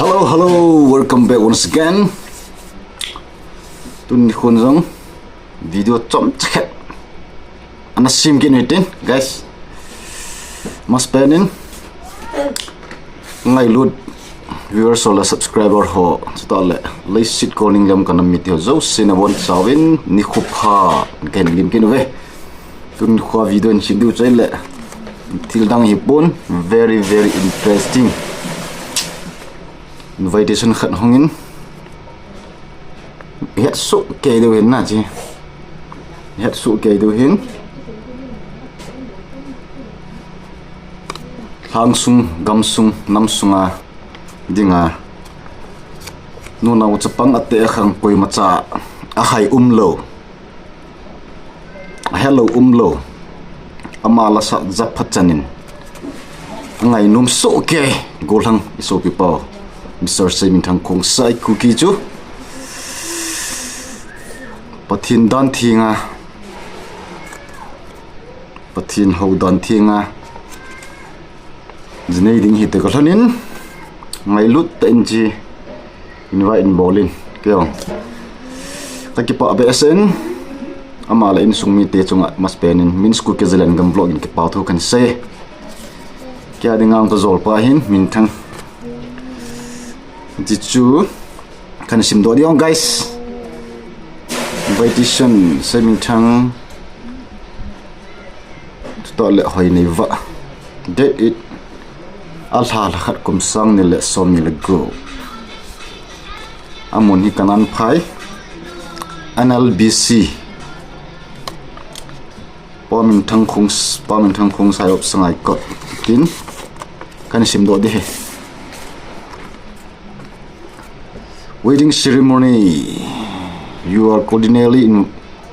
Hello, welcome back once again. Tun khun jong video chom chat. Ana sim kin itin guys. Mas penin Ngailut viewers or subscriber ho stole Leiset Kolningli Kanam mite jouse na won sawin ni khupha ken lim kin ve. Tun khwa video in chindu chaile. Til dang hipon very interesting. Invitation khẩn hongin hết số kê đâu hin na chi hết số kê đâu hin hangsung gamsung namsunga dinga nu na uchapang ate khang koi macha a hai lo hello lo amala sa zaphat chanin ngai num so ke golang iso pipa Gl.Seiminthang Khongsai Kuki chu pathin dan thinga pathin ho dan thinga znei ding hi te ko thanin Ngailut ta inji invite in bolin kyo takipa besen amala in sungmi te chunga mas penin min school ke ZALENGAM vlog in ke pa thu kan se kya dingang to zol pa hin min thang Jichu kan sim do diong guys invitation Seiminthang to le hoi nei va date it alhah khat kum sang ni le som ni le go amun hi kanan phai NLBC Pamintang Khongsai op sangai kot tin kan sim do di he wedding ceremony. You are cordially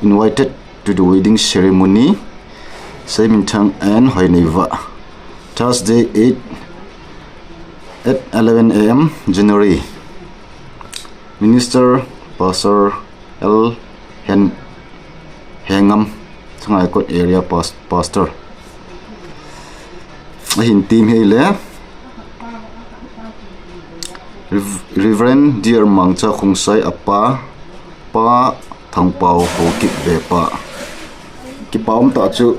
invited to the wedding ceremony. Seiminthang and Hoineva. Thursday 8 at 11 a.m. January. Minister Pastor Alhah Kangailut area pastor. Ahin team hele. Reverend dear mangcha Khongsai apa pa thangpau ho kip ve pa kipam ta chu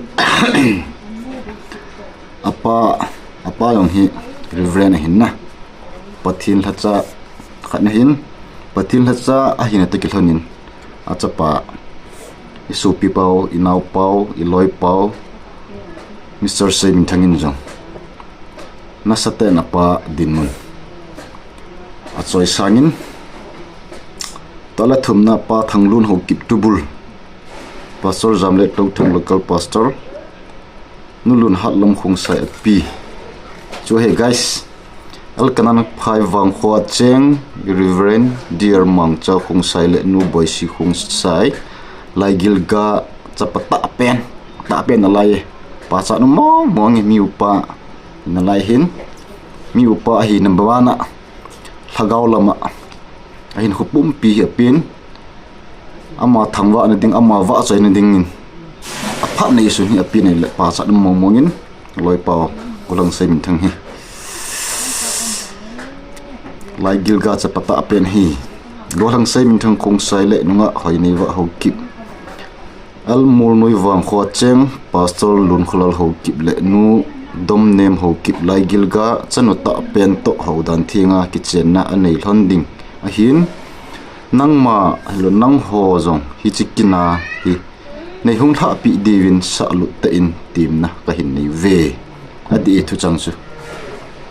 apa yong hi reverend hin na pathin hacha khatna hin pathin hacha a hin ta kilhonin acha pa isu pi pau inau pau iloi pau Mr. Seiminthang in jong nasate na pa dinmun achoi sangin tala thumna pa thanglun ho kip tubul pastor zamlet tong thang local pastor nulun hatlom Khongsai pi cho hey guys alkanan phai wang khwa cheng reverend dear mangcha Khongsai le nu boisi Khongsai lai gilga chapata pen ta pen alai pa cha no mong mi upa na lai hin mi upa hi number 1 Hagaw lama ahin khupum pi apin ama thangwa na ding ama wa chai na ding apha nei su hi apin le pa sa dum mongin loi pa Gl.Seiminthang hi lai gilga cha pata apen hi Gl.Seiminthang Khongsai le nunga hoinei wa ho kip al mul noi wang kho cheng pastor lun khulal ho kip le nu dom nem ho kip lai gilga chanuta pen to ho dan thinga kitchen na anei hlanding a hin nangma lo nang ho zong hi chikina hi nei hung tha pi divin sa lu ta in tim na ka hin nei ve adi thu chang su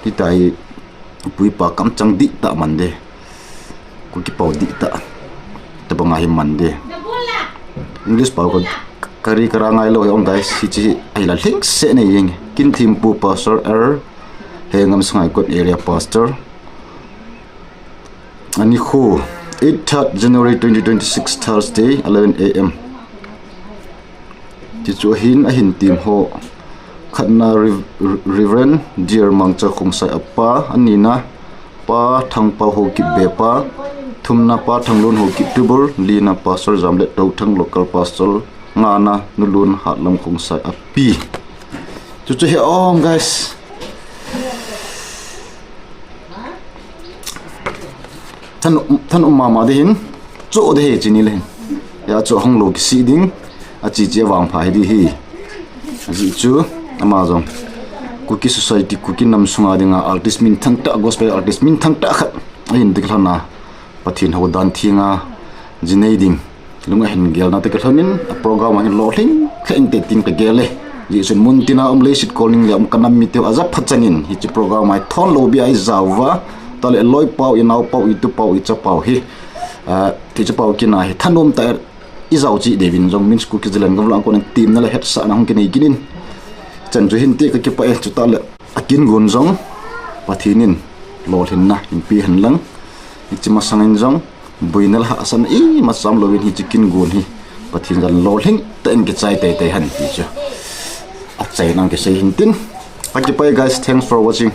ti tai pui pa kam chang di ta man de ku ki pau di ta ta banga hi man de English pa ko kari karangai lo yong guys hi chi ai la link se nei yeng kin thim pu pastor hengam sangai kot area pastor ani khu 8 January 2026 Thursday 11 a.m. ti chu hin a hin tim ho khatna reverend dear mangcha Khongsai apa anina pa thangpa ho ki bepa thumna pa thanglun ho ki tubur lina pastor zamlet to thang local pastor ngana nulun hatlam Khongsai api chu he guys thân mama đi hin chỗ để chỉ ni lên ya chỗ hong lô sĩ ding chỉ vàng phải đi hi gì chứ ama rồi Kuki society Kuki Namsunga dinga artist min thang ta gospel artist min thang ta khat hin tiklana pathin ho dan thinga jinei ding lunga hin gel na te khanin program an lo thing khain te ting pe gele ji sun muntina Leiset Kolningli kanam mite azap phachanin hi chi program ai thon lo bi ai zawa tale loi pau inau pau itu pau icha pau hi ti cha pau kina hi thanom ta izau chi devin jong min Kuki ZALENGAM lang ko team na la het sa nang kinei kinin chan ju hin te ka ki pa e chu ta le akin gun jong pathinin lo hin na in pi han lang chi ma sangin jong buinal ha asan i ma sam lovin hi chikin gun hi pathin jan lo hing ten ki chai te han ti cha a chai nang ke sei hin tin pa ki pa guys, thanks for watching.